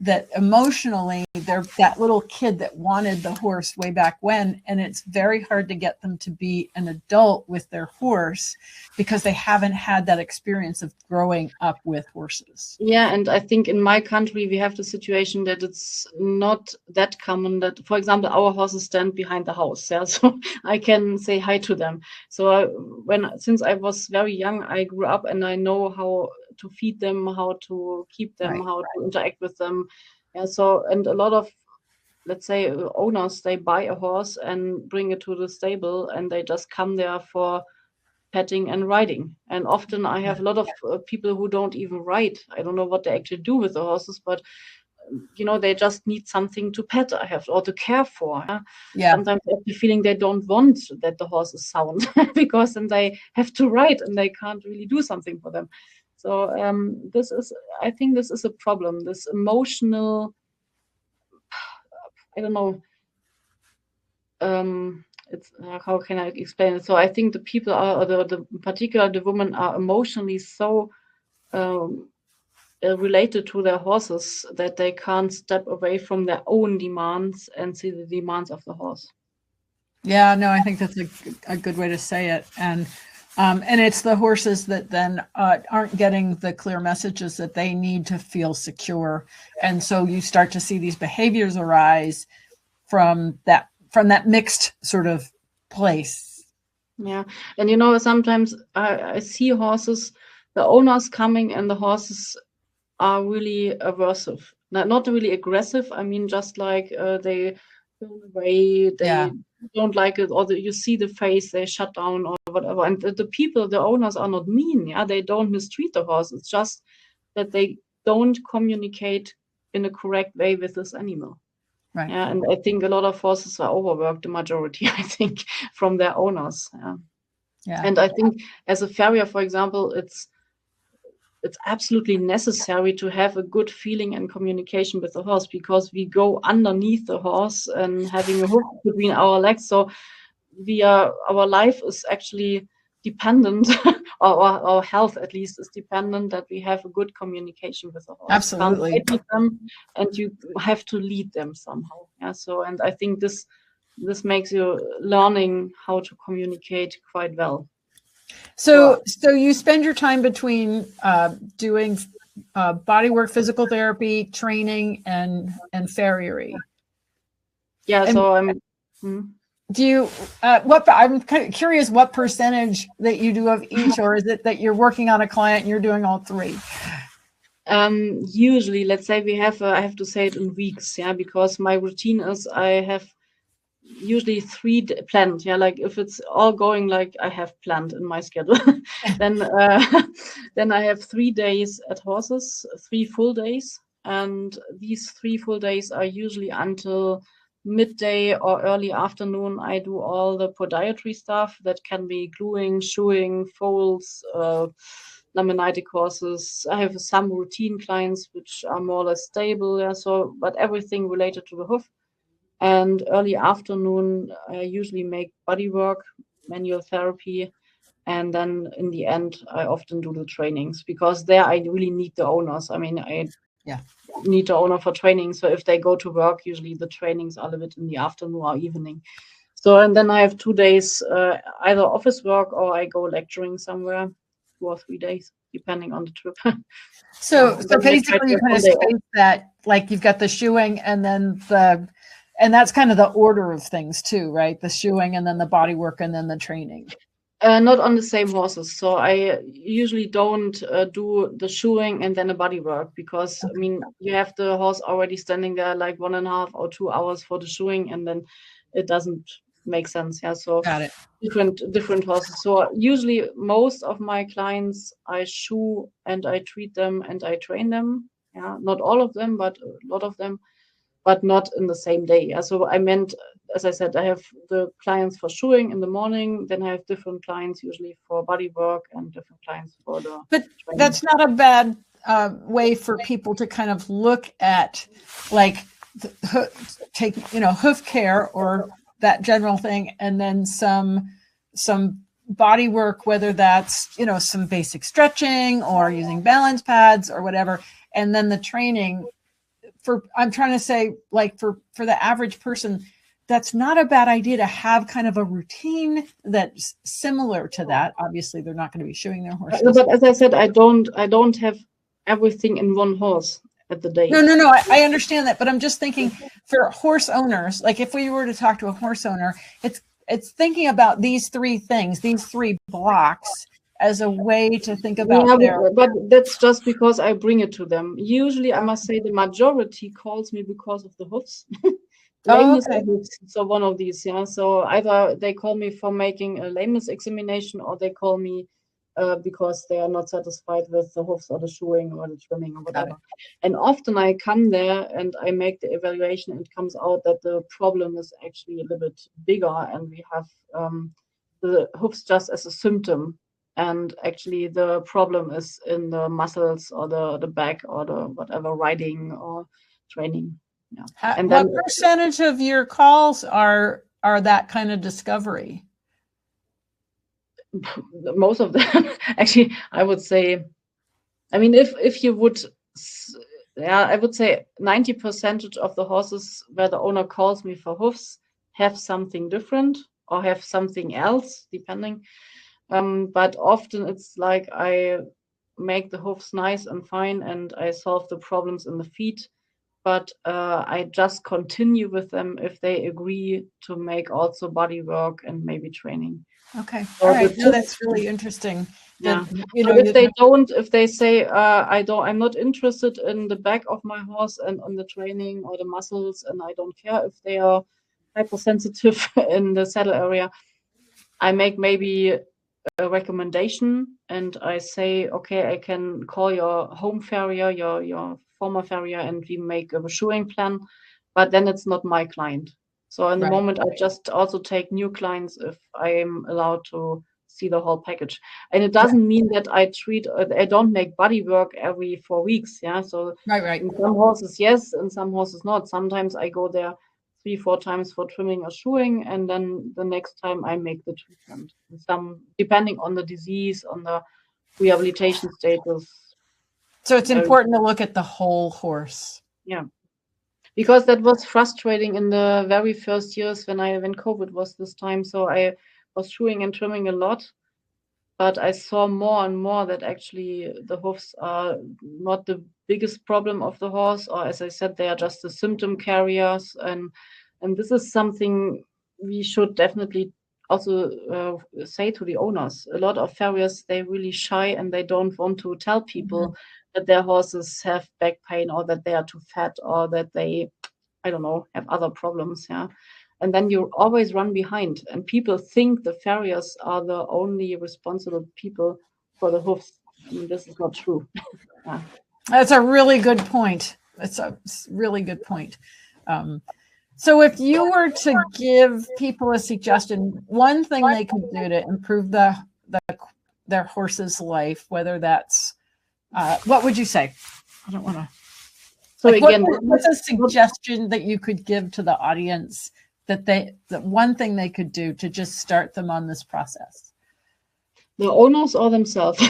that emotionally they're that little kid that wanted the horse way back when, and it's very hard to get them to be an adult with their horse because they haven't had that experience of growing up with horses. Yeah, and I think in my country we have the situation that it's not that common that, for example, our horses stand behind the house, yeah, so I can say hi to them. So since I was very young, I grew up and I know how to feed them, how to keep them, how to interact with them. Yeah, so, and a lot of, let's say, owners, they buy a horse and bring it to the stable and they just come there for petting and riding. And often I have a lot of people who don't even ride. I don't know what they actually do with the horses, but they just need something to pet or to care for. Yeah. Sometimes I have the feeling they don't want that the horse is sound because then they have to ride and they can't really do something for them. So I think this is a problem, this emotional, I don't know, it's how can I explain it? So I think the people are, or the particular the women are emotionally so related to their horses, that they can't step away from their own demands and see the demands of the horse. Yeah, no, I think that's a good way to say it. And it's the horses that then aren't getting the clear messages that they need to feel secure. And so you start to see these behaviors arise from that mixed sort of place. Yeah. And sometimes I see horses, the owners coming, and the horses are really aversive. Not really aggressive. I mean, just like they go away, they don't like it, or you see the face, they shut down or whatever. And the people, the owners, are not mean. Yeah, they don't mistreat the horse. It's just that they don't communicate in a correct way with this animal. Right. Yeah, and I think a lot of horses are overworked, the majority, I think, from their owners. Yeah. And I think as a farrier, for example, it's absolutely necessary to have a good feeling and communication with the horse, because we go underneath the horse and having a hoof between our legs. So our life is actually dependent, or our health at least is dependent, that we have a good communication with the horse. Absolutely. You can't fight with them, and you have to lead them somehow. Yeah. So, and I think this makes you learning how to communicate quite well. So you spend your time between doing bodywork, physical therapy, training, and farriery. Yeah. So I'm. Do you? I'm kind of curious what percentage that you do of each, or is it that you're working on a client and you're doing all three? Usually, let's say I have to say it in weeks. Yeah, because my routine is I have usually 3 planned. Yeah, like if it's all going like I have planned in my schedule, then I have 3 days at horses, 3 full days, and these 3 full days are usually until midday or early afternoon. I do all the podiatry stuff that can be gluing, shoeing, folds, laminitic courses. I have some routine clients which are more or less stable. Yeah, so but everything related to the hoof. And early afternoon, I usually make body work, manual therapy, and then in the end, I often do the trainings, because there I really need the owners. I mean, I need the owner for training. So if they go to work, usually the trainings are a little bit in the afternoon or evening. So, and then I have 2 days, either office work or I go lecturing somewhere, 2 or 3 days, depending on the trip. So basically you kind of space that, like you've got the shoeing and then and that's kind of the order of things too, right? The shoeing and then the body work and then the training. Not on the same horses. So I usually don't do the shoeing and then the body work, because I mean, you have the horse already standing there like 1.5 or 2 hours for the shoeing, and then it doesn't make sense. Yeah. So got it. Different horses. So usually most of my clients, I shoe and I treat them and I train them. Yeah. Not all of them, but a lot of them, but not in the same day. Yeah. So I meant, as I said, I have the clients for shoeing in the morning, then I have different clients usually for body work and different clients for the But training. That's not a bad way for people to kind of look at, like, take, hoof care or that general thing, and then some body work, whether that's, some basic stretching or using balance pads or whatever, and then the training. I'm trying to say, like, for the average person, that's not a bad idea to have kind of a routine that's similar to that. Obviously, they're not going to be shoeing their horses. But as I said, I don't have everything in one horse at the day. No. I understand that, but I'm just thinking for horse owners, like if we were to talk to a horse owner, it's thinking about these 3 things, these 3 blocks, as a way to think about but that's just because I bring it to them. Usually, I must say the majority calls me because of the hoofs. Lameness or hoofs. So one of these, yeah. So either they call me for making a lameness examination, or they call me because they are not satisfied with the hoofs or the shoeing or the trimming or whatever. And often I come there and I make the evaluation, and it comes out that the problem is actually a little bit bigger, and we have the hoofs just as a symptom. And actually the problem is in the muscles or the back or the whatever, riding or training. Yeah. And what percentage of your calls are that kind of discovery? Most of them, actually, I would say. I mean, if you would yeah, I would say 90% of the horses where the owner calls me for hoofs have something different or have something else, depending. But often it's like I make the hoofs nice and fine and I solve the problems in the feet. But I just continue with them if they agree to make also body work and maybe training. Okay. All right. No, that's really interesting. Yeah. If they say I'm not interested in the back of my horse and on the training or the muscles, and I don't care if they are hypersensitive in the saddle area, I make maybe a recommendation and I say, okay, I can call your home farrier, your former farrier, and we make a shoeing plan, but then it's not my client. So in the moment, I just also take new clients if I am allowed to see the whole package. And it doesn't mean that I don't make body work every 4 weeks. Yeah. So in some horses, yes, and some horses not. Sometimes I go there 3-4 times for trimming or shoeing, and then the next time I make the treatment. Some depending on the disease, on the rehabilitation status. So it's important to look at the whole horse. Yeah. Because that was frustrating in the very first years when COVID was this time. So I was shoeing and trimming a lot, but I saw more and more that actually the hoofs are not the biggest problem of the horse, or as I said, they are just the symptom carriers. And this is something we should definitely also say to the owners. A lot of farriers, they're really shy and they don't want to tell people that their horses have back pain or that they are too fat or that they, I don't know, have other problems. Yeah. And then you always run behind, and people think the farriers are the only responsible people for the hoofs. I mean, this is not true. Yeah. That's a really good point. That's a really good point. So if you were to give people a suggestion, one thing they could do to improve their horse's life, whether that's, what would you say? I don't want to. So like again, what's a suggestion that you could give to the audience that one thing they could do to just start them on this process? The owners or themselves?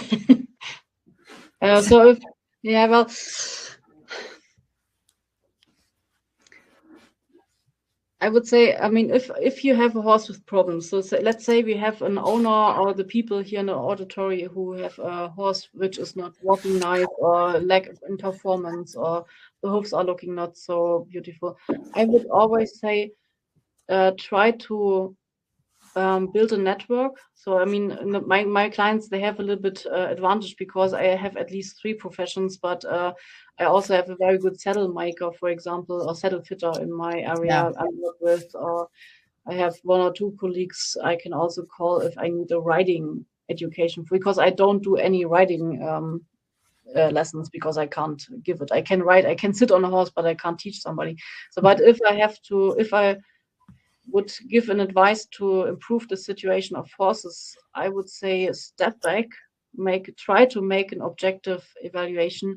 I would say, I mean, if you have a horse with problems, so let's say we have an owner or the people here in the auditory who have a horse which is not walking nice or lack in performance or the hoofs are looking not so beautiful, I would always say try to build a network. So I mean, my clients, they have a little bit advantage because I have at least 3 professions, but I also have a very good saddle maker, for example, or saddle fitter in my area I work with, or I have 1 or 2 colleagues I can also call if I need a riding education, because I don't do any riding lessons because I can't give it. I can ride, I can sit on a horse, but I can't teach somebody. So, but if I would give an advice to improve the situation of horses, I would say step back, try to make an objective evaluation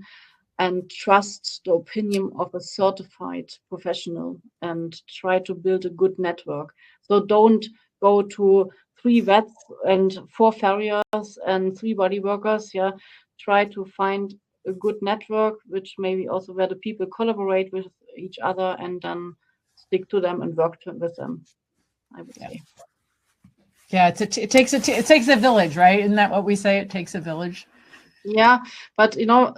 and trust the opinion of a certified professional and try to build a good network. So don't go to 3 vets and 4 farriers and 3 body workers. Yeah, try to find a good network, which maybe also where the people collaborate with each other and then stick to them and work with them, I would say. Yeah, it takes a village, right? Isn't that what we say? It takes a village. Yeah, but you know,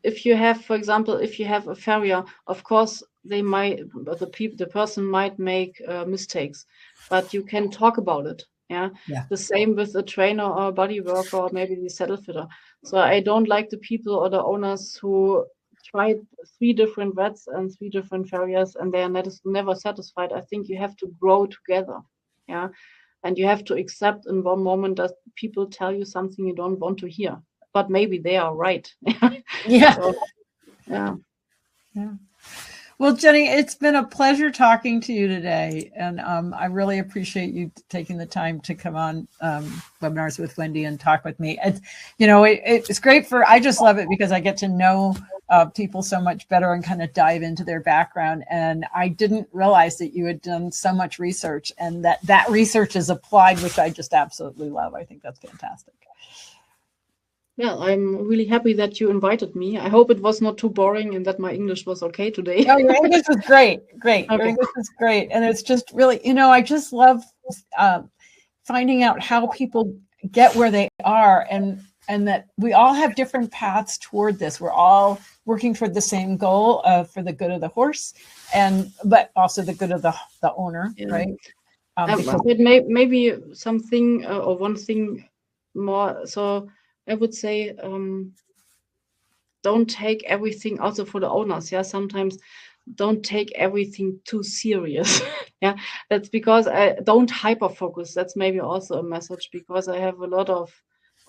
if you have, for example, if you have a farrier, of course the person might make mistakes, but you can talk about it. Yeah. The same with a trainer or a body worker or maybe the saddle fitter. So I don't like the people or the owners who tried 3 different vets and 3 different farriers and they are never satisfied. I think you have to grow together. Yeah. And you have to accept in one moment that people tell you something you don't want to hear, but maybe they are right. Yeah. So, yeah. Well, Jenny, it's been a pleasure talking to you today. And I really appreciate you taking the time to come on webinars with Wendy and talk with me. It's great I just love it because I get to know people so much better and kind of dive into their background. And I didn't realize that you had done so much research and that research is applied, which I just absolutely love. I think that's fantastic. Well, I'm really happy that you invited me. I hope it was not too boring and that my English was okay today. Oh, your English was great. Great. Your Okay. English was great. And it's just really, I just love finding out how people get where they are, and that we all have different paths toward this. We're all working for the same goal for the good of the horse, but also the good of the owner, right? But maybe something or one thing more. So I would say, don't take everything also for the owners. Yeah, sometimes don't take everything too serious. Yeah, that's because I don't hyper focus. That's maybe also a message, because I have a lot of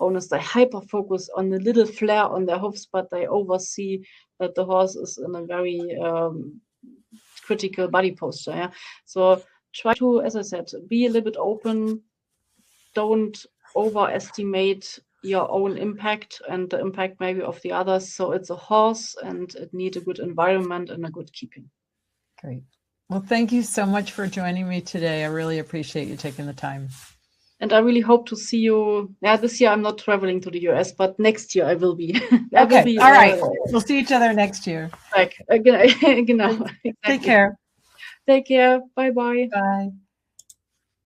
owners that hyper focus on the little flare on their hoofs, but they oversee that the horse is in a very critical body posture. Yeah, so try to, as I said, be a little bit open. Don't overestimate your own impact and the impact maybe of the others. So it's a horse and it needs a good environment and a good keeping. Great. Well, thank you so much for joining me today. I really appreciate you taking the time. And I really hope to see you. Yeah, this year I'm not traveling to the US, but next year I will be. Okay. All right. We'll see each other next year. Exactly. Take care. Take care. Bye-bye. Bye.